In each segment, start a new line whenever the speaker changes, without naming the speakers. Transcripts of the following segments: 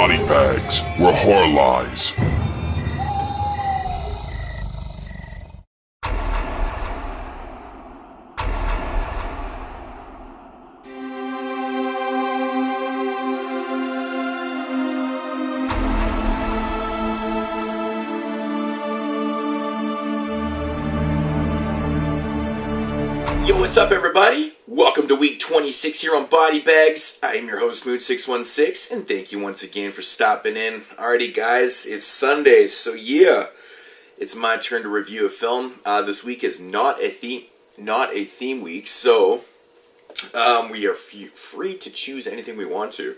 BodyBags, where horror lies.
Yo, what's up everybody? Welcome to week 26 here on BodyBags. I am your host Moodz616, and thank you once again for stopping in. Alrighty guys, it's Sunday, so yeah, it's my turn to review a film. This week is not a theme week, so we are free to choose anything we want to.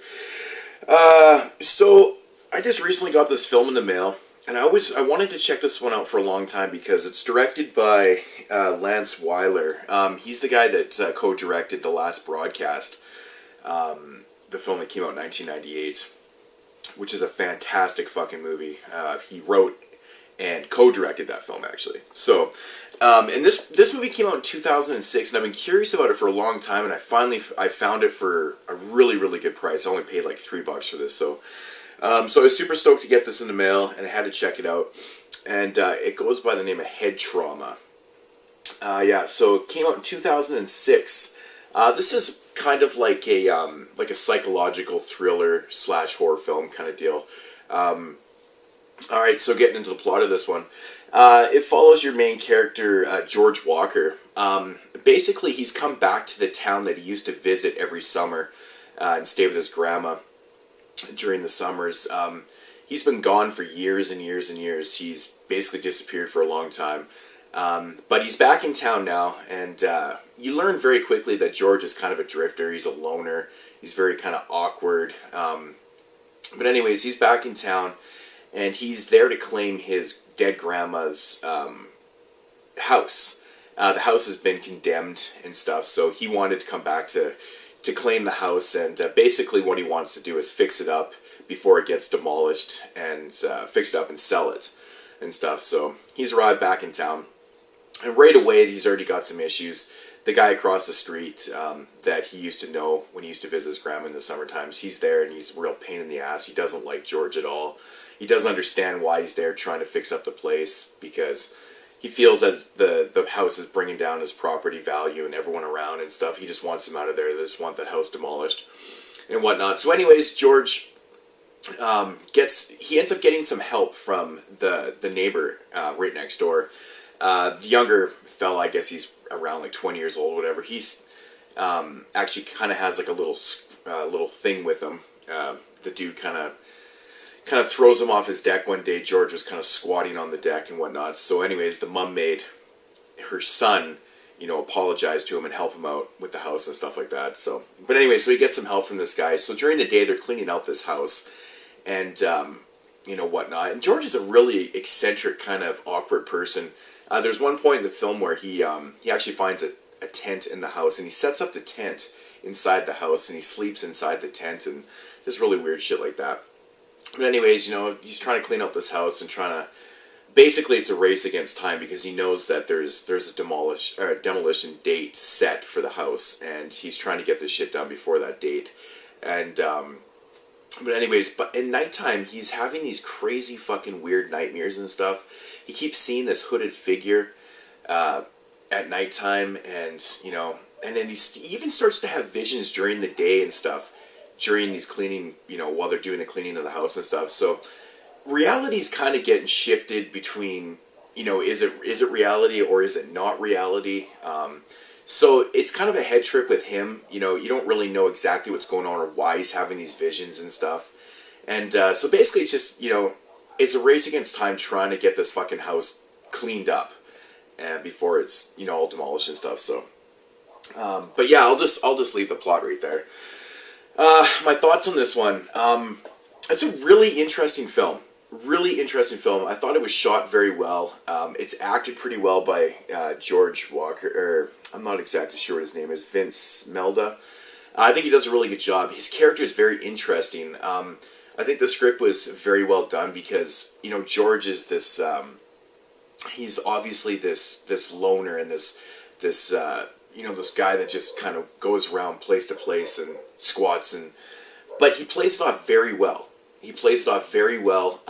So I just recently got this film in the mail, and I wanted to check this one out for a long time because it's directed by Lance Weiler. He's the guy that co-directed The Last Broadcast, the film that came out in 1998, which is a fantastic fucking movie. He wrote and co-directed that film, actually. So, and this movie came out in 2006, and I've been curious about it for a long time, and I found it for a really, really good price. I only paid like $3 for this, so I was super stoked to get this in the mail, and I had to check it out. And it goes by the name of Head Trauma. So it came out in 2006. This is kind of like a psychological thriller / horror film kind of deal. Alright, so getting into the plot of this one. It follows your main character, George Walker. Basically, he's come back to the town that he used to visit every summer and stay with his grandma during the summers. He's been gone for years and years and years. He's basically disappeared for a long time. But he's back in town now, and you learn very quickly that George is kind of a drifter. He's a loner. He's very kind of awkward. But anyways, he's back in town, and he's there to claim his dead grandma's house. The house has been condemned and stuff, so he wanted to come back to claim the house, and basically what he wants to do is fix it up before it gets demolished, and fix it up and sell it and stuff. So he's arrived back in town, and right away he's already got some issues. The guy across the street that he used to know when he used to visit his grandma in the summer times, he's there, and he's a real pain in the ass. He doesn't like George at all. He doesn't understand why he's there trying to fix up the place, because he feels that the house is bringing down his property value and everyone around and stuff. He just wants him out of there. They just want that house demolished and whatnot. So anyways, George he ends up getting some help from the neighbor right next door. The younger fella, I guess he's around like 20 years old, whatever. He's actually kind of has like a little thing with him. The dude kind of throws him off his deck one day. George was kind of squatting on the deck and whatnot. So anyways, the mom made her son, apologize to him and help him out with the house and stuff like that. So, but anyway, so he gets some help from this guy. So during the day, they're cleaning out this house and, whatnot. And George is a really eccentric, kind of awkward person. There's one point in the film where he actually finds a tent in the house, and he sets up the tent inside the house, and he sleeps inside the tent, and just really weird shit like that. But anyways, he's trying to clean up this house and basically it's a race against time, because he knows that there's a demolition date set for the house, and he's trying to get this shit done before that date. And but anyways, but at nighttime he's having these crazy fucking weird nightmares and stuff. He keeps seeing this hooded figure at nighttime, and and then he even starts to have visions during the day and stuff, during these cleaning, while they're doing the cleaning of the house and stuff. So reality's kind of getting shifted between, is it reality or is it not reality? So it's kind of a head trip with him. You don't really know exactly what's going on or why he's having these visions and stuff. And so basically it's just, it's a race against time trying to get this fucking house cleaned up before it's, all demolished and stuff. So, but yeah, I'll just leave the plot right there. My thoughts on this one. It's a really interesting film. I thought it was shot very well. It's acted pretty well by George Walker, or I'm not exactly sure what his name is, Vince Melda. I think he does a really good job. His character is very interesting. I think the script was very well done because, George is this, he's obviously this loner and this guy that just kind of goes around place to place and squats, but he plays it off very well. He plays it off very well.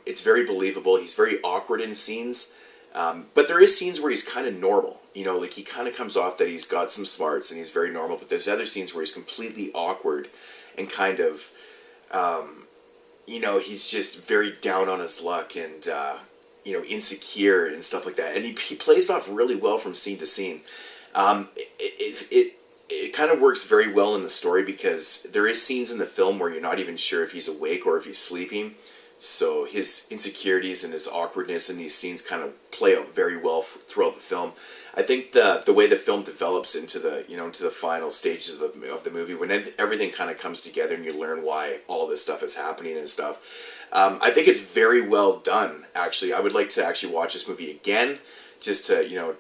It's very believable. He's very awkward in scenes. But there is scenes where he's kind of normal. You know, like he kind of comes off that he's got some smarts and he's very normal. But there's other scenes where he's completely awkward and kind of, you know, he's just very down on his luck and, you know, insecure and stuff like that. And he plays it off really well from scene to scene. It kind of works very well in the story because there is scenes in the film where you're not even sure if he's awake or if he's sleeping. So his insecurities and his awkwardness in these scenes kind of play out very well throughout the film. I think the way the film develops into the, you know, into the final stages of the movie, when everything kind of comes together and you learn why all this stuff is happening and stuff, I think it's very well done. Actually, I would like to actually watch this movie again, just to, you know,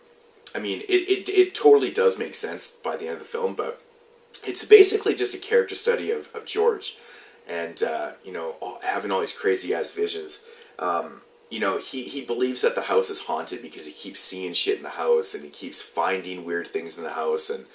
I mean, it totally does make sense by the end of the film, but it's basically just a character study of George. And, you know, having all these crazy-ass visions. You know, he believes that the house is haunted because he keeps seeing shit in the house and he keeps finding weird things in the house. And,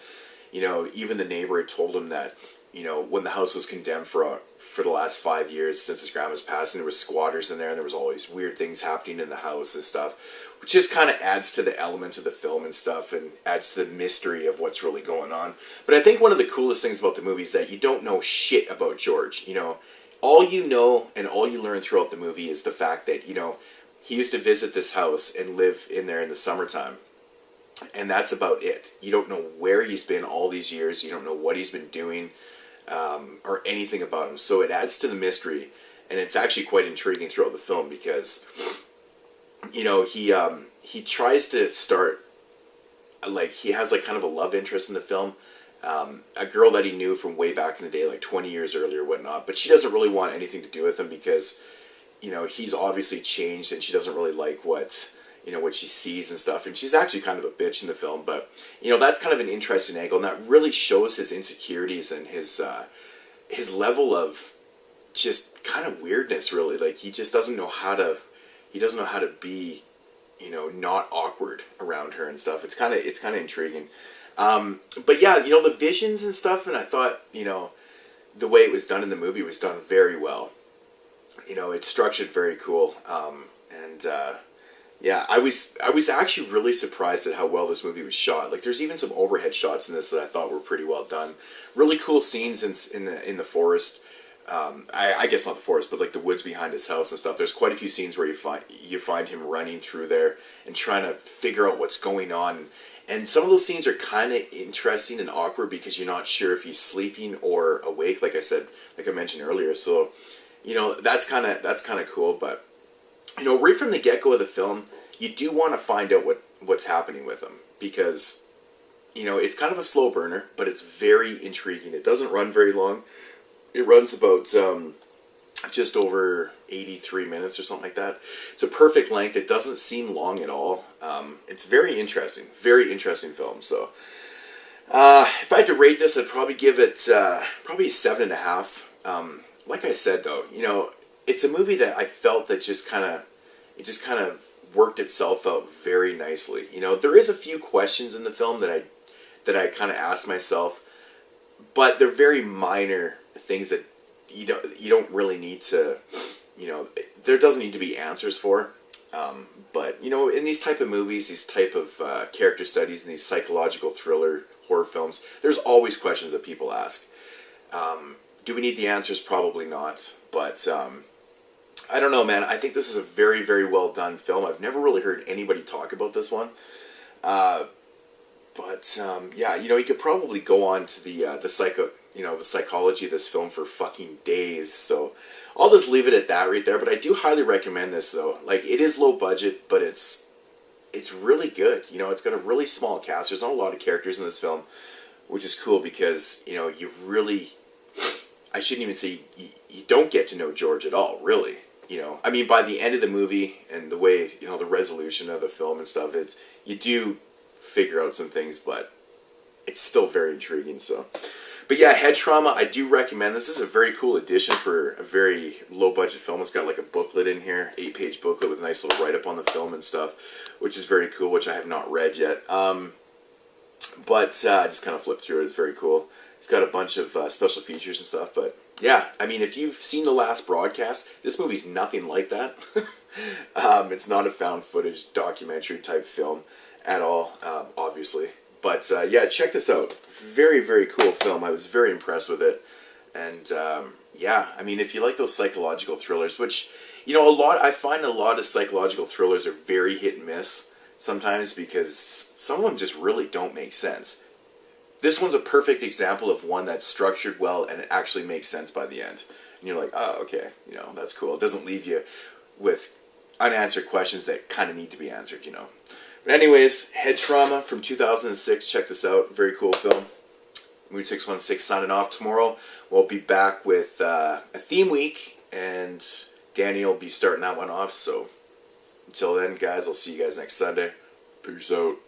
you know, even the neighbor had told him that, you know, when the house was condemned for the last 5 years since his grandma's passed, and there was squatters in there and there was all these weird things happening in the house and stuff, which just kind of adds to the element of the film and stuff and adds to the mystery of what's really going on. But I think one of the coolest things about the movie is that you don't know shit about George. You know, all you know and all you learn throughout the movie is the fact that, you know, he used to visit this house and live in there in the summertime. And that's about it. You don't know where he's been all these years. You don't know what he's been doing. Or anything about him. So it adds to the mystery, and it's actually quite intriguing throughout the film because, you know, he tries to start, like, he has like kind of a love interest in the film, a girl that he knew from way back in the day, like 20 years earlier, whatnot. But she doesn't really want anything to do with him because, you know, he's obviously changed, and she doesn't really like what, you know, what she sees and stuff. And she's actually kind of a bitch in the film, but, you know, that's kind of an interesting angle, and that really shows his insecurities and his level of just kind of weirdness, really. Like, he just doesn't know how to be, you know, not awkward around her and stuff. It's kind of intriguing. But yeah, you know, the visions and stuff, and I thought, you know, the way it was done in the movie was done very well. You know, it's structured very cool. Yeah, I was actually really surprised at how well this movie was shot. Like, there's even some overhead shots in this that I thought were pretty well done. Really cool scenes in the forest. I guess not the forest, but like the woods behind his house and stuff. There's quite a few scenes where you find him running through there and trying to figure out what's going on. And some of those scenes are kind of interesting and awkward because you're not sure if he's sleeping or awake. Like I mentioned earlier. So, you know, that's kind of cool, but. You know, right from the get-go of the film, you do want to find out what's happening with him because, you know, it's kind of a slow burner, but it's very intriguing. It doesn't run very long. It runs about just over 83 minutes or something like that. It's a perfect length. It doesn't seem long at all. It's very interesting film. So, if I had to rate this, I'd probably give it probably 7.5. Like I said, though, you know, it's a movie that I felt that it just kind of worked itself out very nicely. You know, there is a few questions in the film that I kind of asked myself, but they're very minor things that you don't really need to, you know, there doesn't need to be answers for. But, you know, in these type of movies, these type of character studies, and these psychological thriller horror films, there's always questions that people ask. Do we need the answers? Probably not. But I don't know, man. I think this is a very, very well done film. I've never really heard anybody talk about this one. Yeah, you know, you could probably go on to the psychology of this film for fucking days. So I'll just leave it at that right there. But I do highly recommend this, though. Like, it is low budget, but it's really good. You know, it's got a really small cast. There's not a lot of characters in this film, which is cool because, you know, you really, I shouldn't even say you don't get to know George at all, really. You know, I mean, by the end of the movie and the way, you know, the resolution of the film and stuff, you do figure out some things, but it's still very intriguing. So, but yeah, Head Trauma, I do recommend. This is a very cool addition for a very low budget film. It's got like a booklet in here, 8-page booklet with a nice little write up on the film and stuff, which is very cool, which I have not read yet. But I just kind of flipped through it. It's very cool. It's got a bunch of special features and stuff. But yeah, I mean, if you've seen the last broadcast, this movie's nothing like that. It's not a found footage documentary type film at all, obviously. But yeah, check this out. Very, very cool film. I was very impressed with it. And yeah, I mean, if you like those psychological thrillers, which, you know, I find a lot of psychological thrillers are very hit and miss sometimes because some of them just really don't make sense. This one's a perfect example of one that's structured well and it actually makes sense by the end. And you're like, oh, okay, you know, that's cool. It doesn't leave you with unanswered questions that kind of need to be answered, you know. But anyways, Head Trauma from 2006. Check this out. Very cool film. Moodz616 signing off. Tomorrow we'll be back with a theme week, and Danny will be starting that one off. So until then, guys, I'll see you guys next Sunday. Peace out.